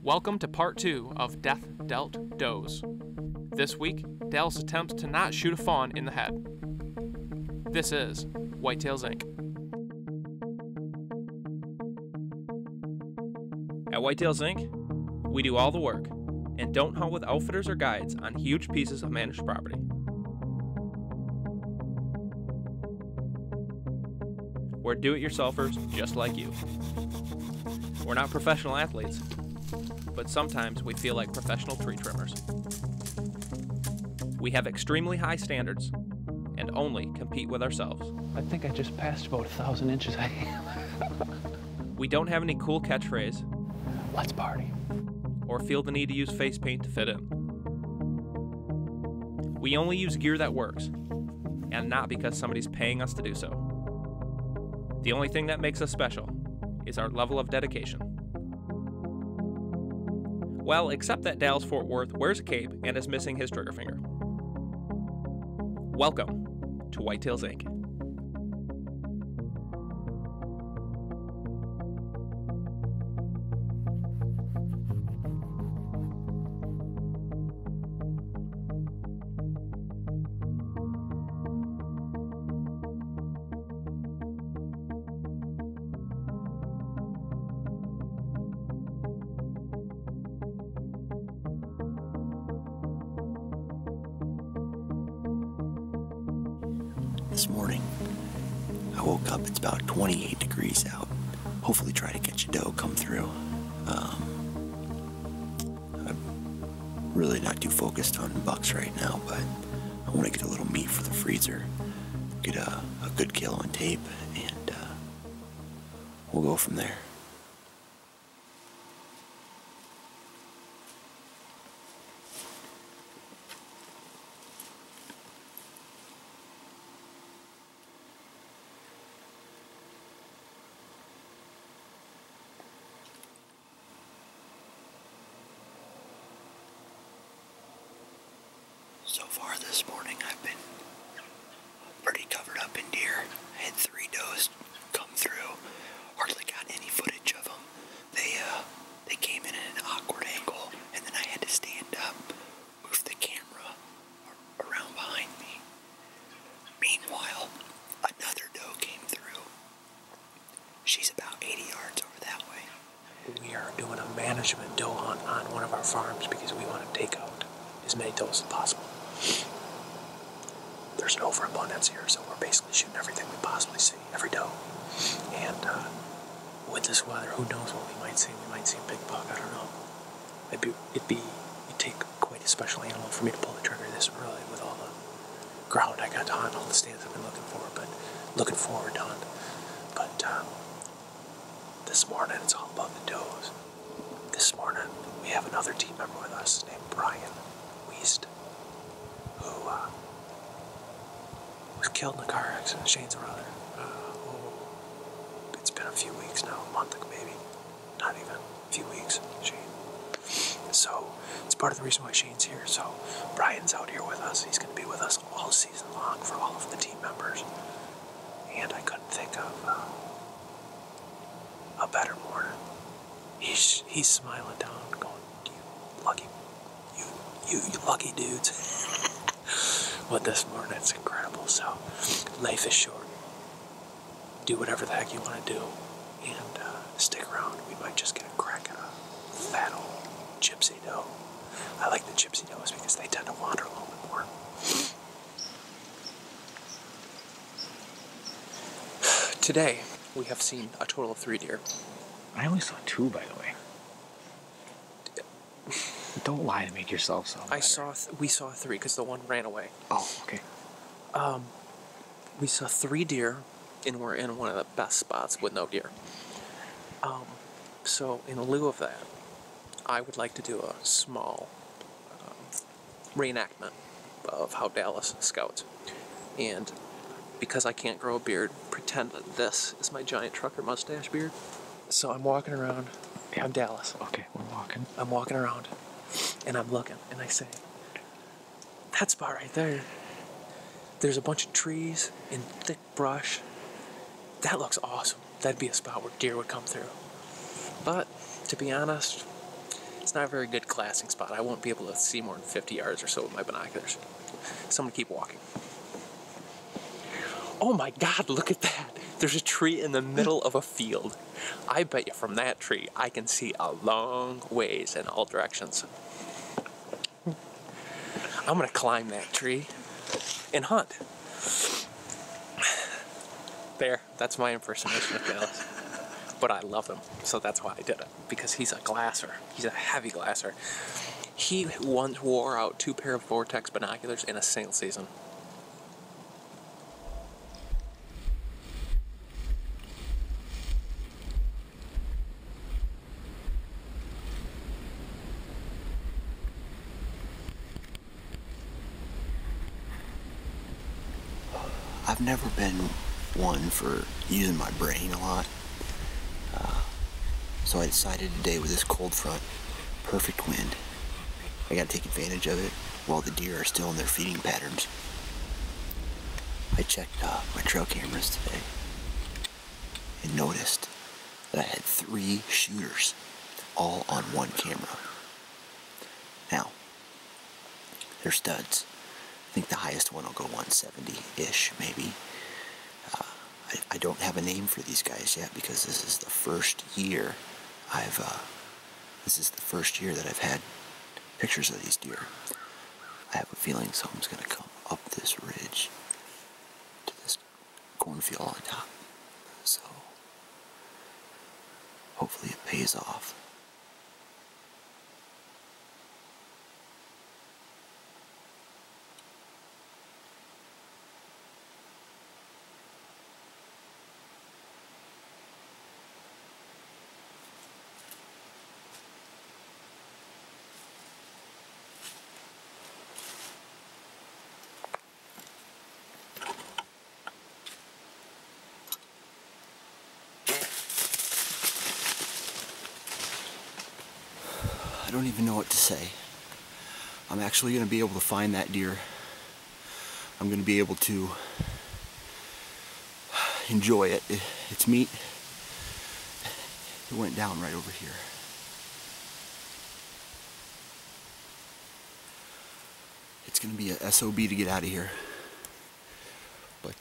Welcome to part 2 of Death Dealt Does. This week, Dallas attempts to not shoot a fawn in the head. This is Whitetails Inc. At Whitetails Inc., we do all the work and don't hunt with outfitters or guides on huge pieces of managed property. We're do-it-yourselfers just like you. We're not professional athletes, but sometimes we feel like professional tree trimmers. We have extremely high standards and only compete with ourselves. I think I just passed about 1,000 inches. We don't have any cool catchphrase. Let's party. Or feel the need to use face paint to fit in. We only use gear that works, and not because somebody's paying us to do so. The only thing that makes us special is our level of dedication. Well, except that Dallas Fort Worth wears a cape and is missing his trigger finger. Welcome to Whitetails Inc. This morning, I woke up, it's about 28 degrees out. Hopefully try to catch a doe come through. I'm really not too focused on bucks right now, but I want to get a little meat for the freezer, get a good kill on tape, and we'll go from there. So far this morning, I've been pretty covered up in deer. I had 3 does come through. Hardly got any footage of them. They came in at an awkward angle, and then I had to stand up, move the camera around behind me. Meanwhile, another doe came through. She's about 80 yards over that way. We are doing a management doe hunt on one of our farms because we want to take out as many does as possible. There's an overabundance here, so we're basically shooting everything we possibly see, every doe. And with this weather, who knows what we might see? We might see a big buck, I don't know. It'd take quite a special animal for me to pull the trigger this early with all the ground I got to hunt, all the stands I've been looking forward to hunt. But this morning, it's all about the does. This morning, we have another team member with us named Brian Weist, who was killed in a car accident. Shane's brother. It's been a few weeks now, a month maybe. Not even a few weeks, Shane. So, it's part of the reason why Shane's here. So, Brian's out here with us. He's going to be with us all season long for all of the team members. And I couldn't think of a better morning. He's smiling down, going, you lucky dudes. Well, this morning, it's incredible. So, life is short. Do whatever the heck you want to do. And stick around. We might just get a crack at a fat old gypsy doe. I like the gypsy does because they tend to wander a little bit more. Today, we have seen a total of 3 deer. I only saw 2, by the way. Don't lie to make yourself sound better. We saw 3 because the one ran away. Oh, okay. We saw 3 deer, and we're in one of the best spots with no deer. So in lieu of that, I would like to do a small reenactment of how Dallas scouts. And because I can't grow a beard, pretend that this is my giant trucker mustache beard. So I'm walking around. Yeah. I'm Dallas. Okay, we're walking. I'm walking around, and I'm looking, and I say, that spot right there, there's a bunch of trees and thick brush. That looks awesome. That'd be a spot where deer would come through. But to be honest, it's not a very good glassing spot. I won't be able to see more than 50 yards or so with my binoculars. So I'm gonna keep walking. Oh my God, look at that. There's a tree in the middle of a field. I bet you from that tree, I can see a long ways in all directions. I'm gonna climb that tree and hunt. There, that's my impersonation of Dallas. But I love him, so that's why I did it. Because he's a glasser. He's a heavy glasser. He once wore out 2 pair of Vortex binoculars in a single season. I've never been one for using my brain a lot. So I decided today with this cold front, perfect wind, I gotta take advantage of it while the deer are still in their feeding patterns. I checked my trail cameras today and noticed that I had 3 shooters all on one camera. Now, they're studs. I think the highest one will go 170-ish, maybe. I don't have a name for these guys yet because this is the first year that I've had pictures of these deer. I have a feeling something's gonna come up this ridge to this cornfield on top. So hopefully it pays off. I don't even know what to say. I'm actually going to be able to find that deer. I'm going to be able to enjoy it. Its meat, it went down right over here. It's going to be a SOB to get out of here. But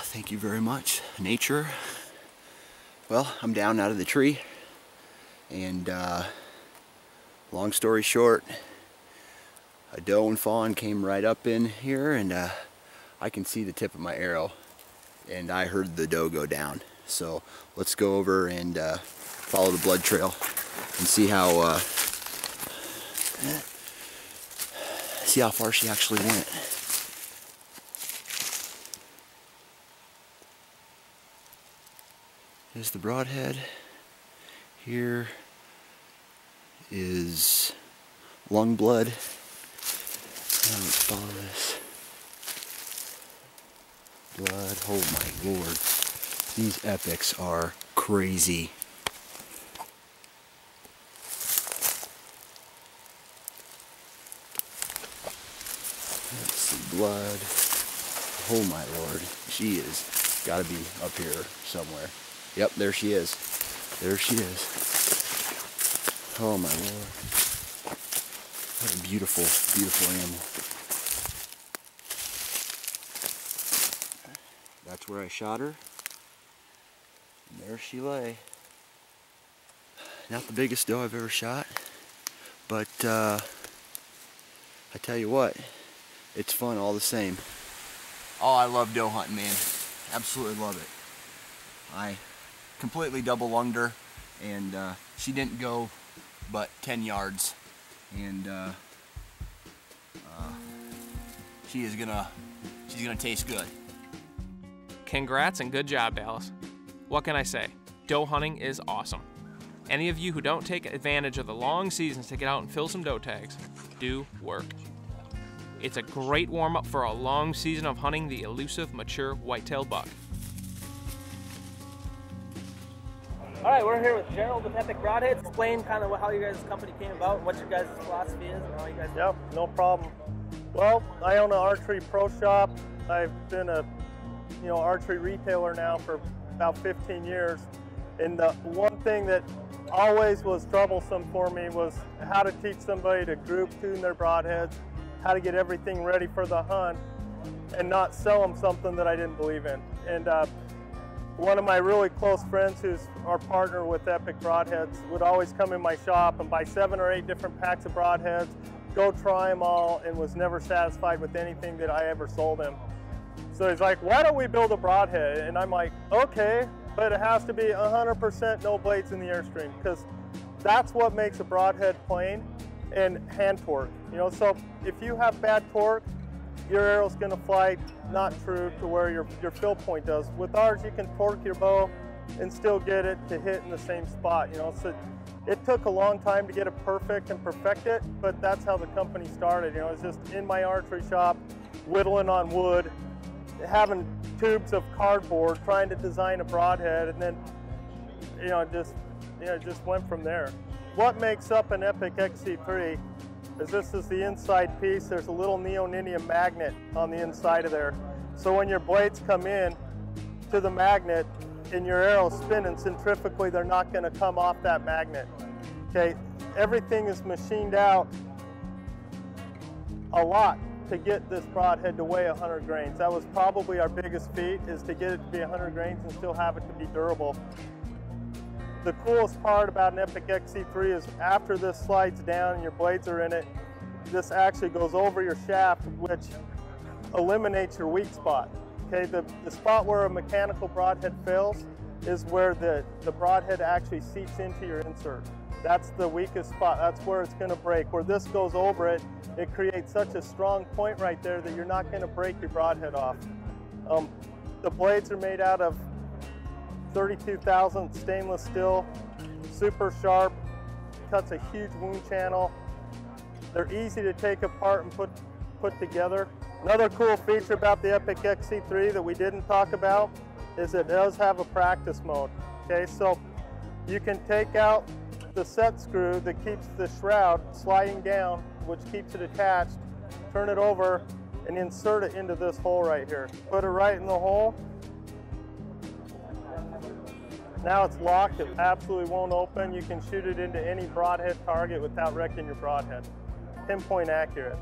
thank you very much, nature. Well, I'm down out of the tree. And long story short, a doe and fawn came right up in here, and I can see the tip of my arrow, and I heard the doe go down. So let's go over and follow the blood trail and see how far she actually went. There's the broadhead. Here is lung blood. Now let's follow this. Blood, oh my lord. These epics are crazy. Let's see, blood. Oh my lord. She is gotta be up here somewhere. Yep, there she is. There she is. Oh my lord. What a beautiful, beautiful animal. That's where I shot her. And there she lay. Not the biggest doe I've ever shot, but I tell you what, it's fun all the same. Oh, I love doe hunting, man. Absolutely love it. I completely double lunged her, and she didn't go but 10 yards, and she's gonna taste good. Congrats and good job, Dallas. What can I say? Doe hunting is awesome. Any of you who don't take advantage of the long seasons to get out and fill some doe tags, do work. It's a great warm-up for a long season of hunting the elusive, mature whitetail buck. All right, we're here with Gerald with Epic Broadheads. Explain kind of how you guys' company came about, what your guys' philosophy is, and how you guys. Yep, no problem. Well, I own an archery pro shop. I've been a archery retailer now for about 15 years. And the one thing that always was troublesome for me was how to teach somebody to group tune their broadheads, how to get everything ready for the hunt, and not sell them something that I didn't believe in. And one of my really close friends, who's our partner with Epic Broadheads, would always come in my shop and buy 7 or 8 different packs of broadheads, go try them all, and was never satisfied with anything that I ever sold him. So he's like, why don't we build a broadhead? And I'm like, okay, but it has to be 100% no blades in the airstream, because that's what makes a broadhead plain and hand torque. You know, so if you have bad torque, your arrow's gonna fly not true to where your fill point does. With ours, you can torque your bow and still get it to hit in the same spot, you know. So it took a long time to get it perfect and perfect it, but that's how the company started. You know, it's just in my archery shop, whittling on wood, having tubes of cardboard, trying to design a broadhead, and then, you know, it just went from there. What makes up an Epic XC3 is this is the inside piece. There's a little neodymium magnet on the inside of there. So when your blades come in to the magnet and your arrow's spinning centrifugally, they're not gonna come off that magnet, okay? Everything is machined out a lot to get this broadhead to weigh 100 grains. That was probably our biggest feat, is to get it to be 100 grains and still have it to be durable. The coolest part about an Epic XC3 is after this slides down and your blades are in it, this actually goes over your shaft, which eliminates your weak spot. Okay, the spot where a mechanical broadhead fails is where the broadhead actually seeps into your insert. That's the weakest spot. That's where it's going to break. Where this goes over it, it creates such a strong point right there that you're not going to break your broadhead off. The blades are made out of 32,000 stainless steel, super sharp, cuts a huge wound channel. They're easy to take apart and put together. Another cool feature about the Epic XC3 that we didn't talk about is it does have a practice mode. Okay, so you can take out the set screw that keeps the shroud sliding down, which keeps it attached, turn it over, and insert it into this hole right here. Put it right in the hole. Now it's locked, it absolutely won't open. You can shoot it into any broadhead target without wrecking your broadhead. Pinpoint accurate.